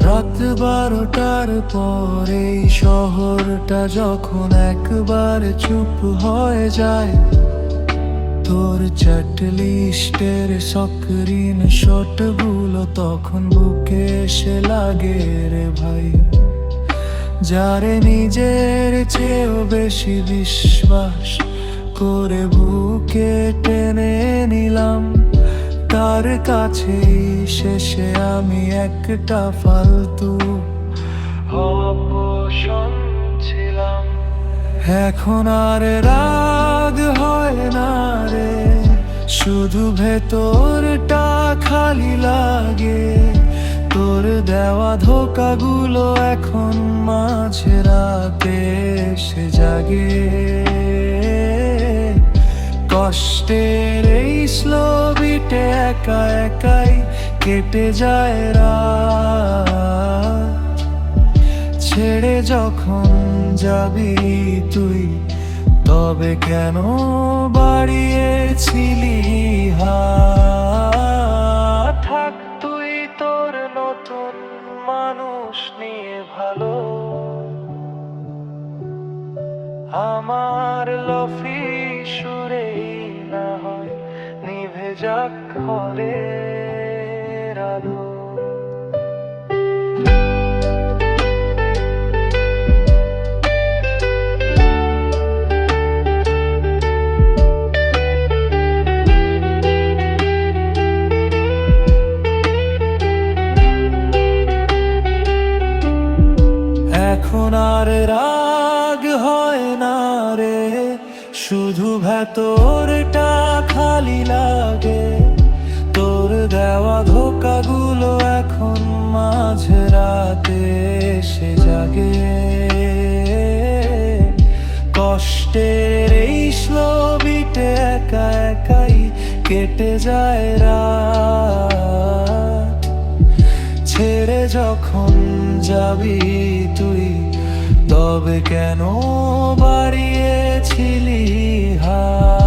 রাত 12টার পরে শহরটা যখন একবার চুপ হয়ে যায়, তোর চ্যাটলিস্টের স্ক্রিন শটগুলো তখন বুকে এসে লাগে রে ভাই। যারে নিজের চেয়েও বেশি বিশ্বাস করে বুকে টেনে নিলাম, তার কাছেই শেষে আমি একটা ফালতু অপশন ছিলাম। এখন আর রাগ হয় না রে, শুধু ভেতরটা খালি লাগে। তোর দেওয়া ধোঁকাগুলো এখন মাঝে রাতে এসে জাগে। কষ্টের এই স্লো বিটে একা একাই কেটে যায় রাত। ছেড়ে যখন যাবি তুই, তবে কেন বাড়িয়েছিলি হাত? থাক তুই তোর নতুন মানুষ নিয়ে ভালো, আমার লফি সুরে না হয় নিভে যাক ঘরের আলো। এখন আর রাগ হয় না রে, শুধু ভেতরটা খালি লাগে। তোর দেওয়া ধোঁকাগুলো এখন মাঝে রাতে এসে জাগে। কষ্টের এই স্লো বিটে একা একাই কেটে যায় রাত। ছেড়ে যখন যাবি তুই, তবে কেন বাড়িয়েছিলি হাত?